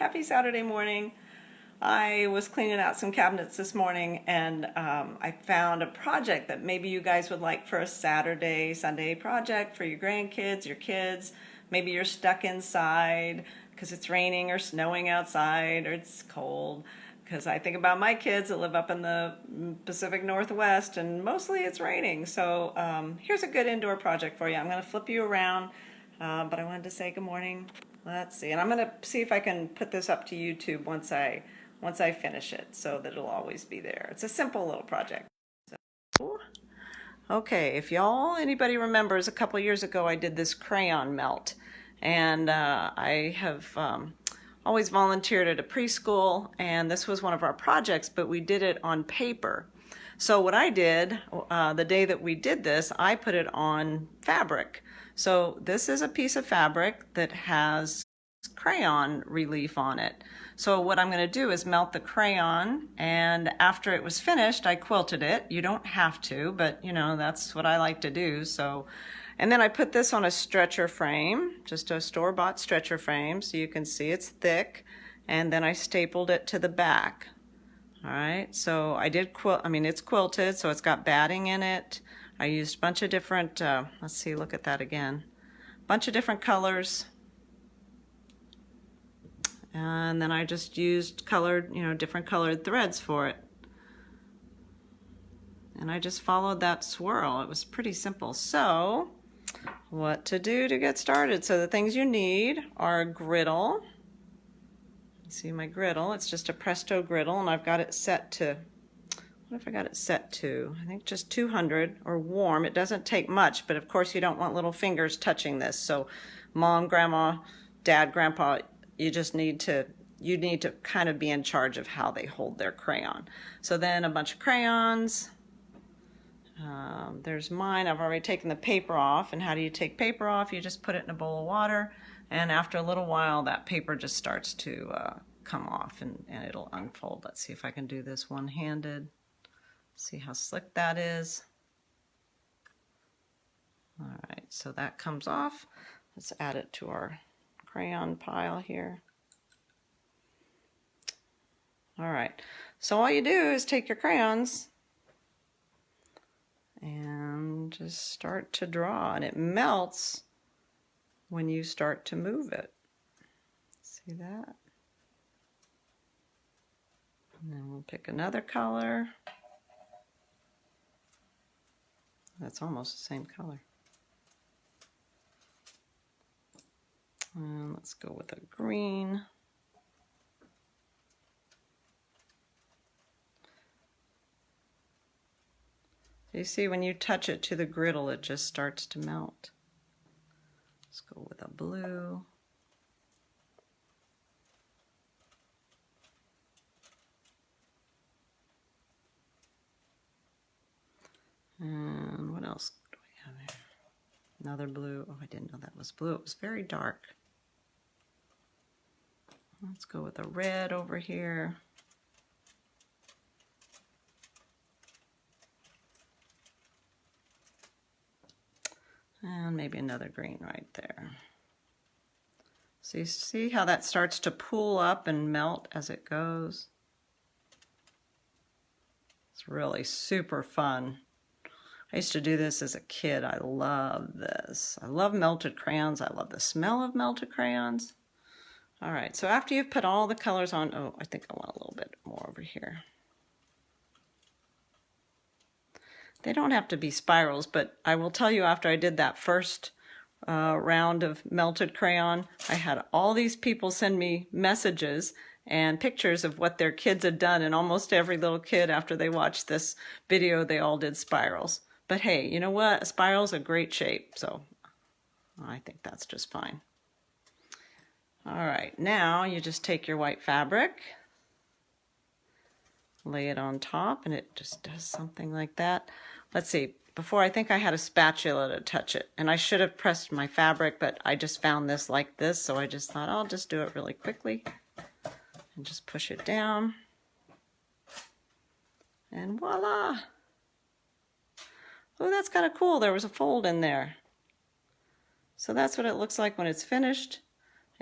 Happy Saturday morning. I was cleaning out some cabinets this morning and I found a project that maybe you guys would like for a Saturday, Sunday project for your grandkids, your kids. Maybe you're stuck inside because it's raining or snowing outside or it's cold. Because I think about my kids that live up in the Pacific Northwest and mostly it's raining. So here's a good indoor project for you. I'm going to flip you around, but I wanted to say good morning. Let's see, and I'm going to see if I can put this up to YouTube once I finish it, so that it'll always be there. It's a simple little project. So, okay, if anybody remembers, a couple years ago I did this crayon melt, and I have always volunteered at a preschool, and this was one of our projects, but we did it on paper. So what I did, the day that we did this, I put it on fabric. So this is a piece of fabric that has crayon relief on it. So what I'm going to do is melt the crayon, and after it was finished, I quilted it. You don't have to, but you know, that's what I like to do. So, and then I put this on a stretcher frame, just a store-bought stretcher frame, so you can see it's thick, and then I stapled it to the back. All right, so I did it's quilted, so it's got batting in it. I used a bunch of different, let's see, look at that again. Bunch of different colors. And then I just used colored, different colored threads for it. And I just followed that swirl. It was pretty simple. So, what to do to get started? So the things you need are a griddle. See my griddle, it's just a Presto griddle, and I've got it set to, what if I got it set to? I think just 200 or warm. It doesn't take much, but of course you don't want little fingers touching this. So mom, grandma, dad, grandpa, you need to kind of be in charge of how they hold their crayon. So then a bunch of crayons. There's mine. I've already taken the paper off. And how do you take paper off? You just put it in a bowl of water, and after a little while that paper just starts to come off and it'll unfold. Let's see if I can do this one-handed. See how slick that is. All right, so that comes off. Let's add it to our crayon pile here. All right, so all you do is take your crayons and just start to draw, and it melts when you start to move it. See that? And then we'll pick another color. That's almost the same color. And let's go with a green. So you see when you touch it to the griddle, it just starts to melt. Let's go with a blue. And what else do we have here? Another blue. Oh, I didn't know that was blue. It was very dark. Let's go with a red over here. And maybe another green right there. So you see how that starts to pool up and melt as it goes? It's really super fun. I used to do this as a kid. I love this. I love melted crayons. I love the smell of melted crayons. All right, so after you've put all the colors on, oh, I think I want a little bit more over here. They don't have to be spirals, but I will tell you, after I did that first round of melted crayon, I had all these people send me messages and pictures of what their kids had done, and almost every little kid, after they watched this video, they all did spirals. But hey, you know what? A spiral's a great shape, so I think that's just fine. All right, now you just take your white fabric, lay it on top, and it just does something like that. Let's see, before I think I had a spatula to touch it, and I should have pressed my fabric, but I just found this like this, so I just thought I'll just do it really quickly and just push it down, and voila. Oh, that's kind of cool. There was a fold in there. So that's what it looks like when it's finished.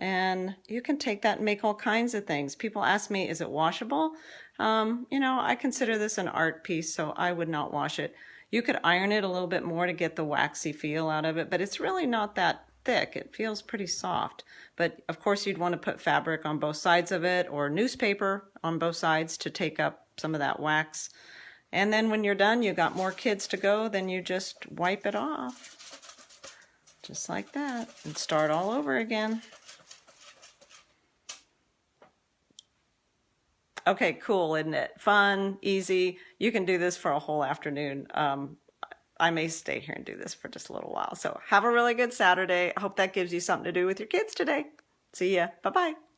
And you can take that and make all kinds of things. People ask me, is it washable? You know, I consider this an art piece, so I would not wash it. You could iron it a little bit more to get the waxy feel out of it, but it's really not that thick. It feels pretty soft. But of course you'd want to put fabric on both sides of it or newspaper on both sides to take up some of that wax. And then when you're done, you got more kids to go, then you just wipe it off. Just like that, and start all over again. Okay, cool, isn't it? Fun, easy. You can do this for a whole afternoon. I may stay here and do this for just a little while. So have a really good Saturday. I hope that gives you something to do with your kids today. See ya. Bye-bye.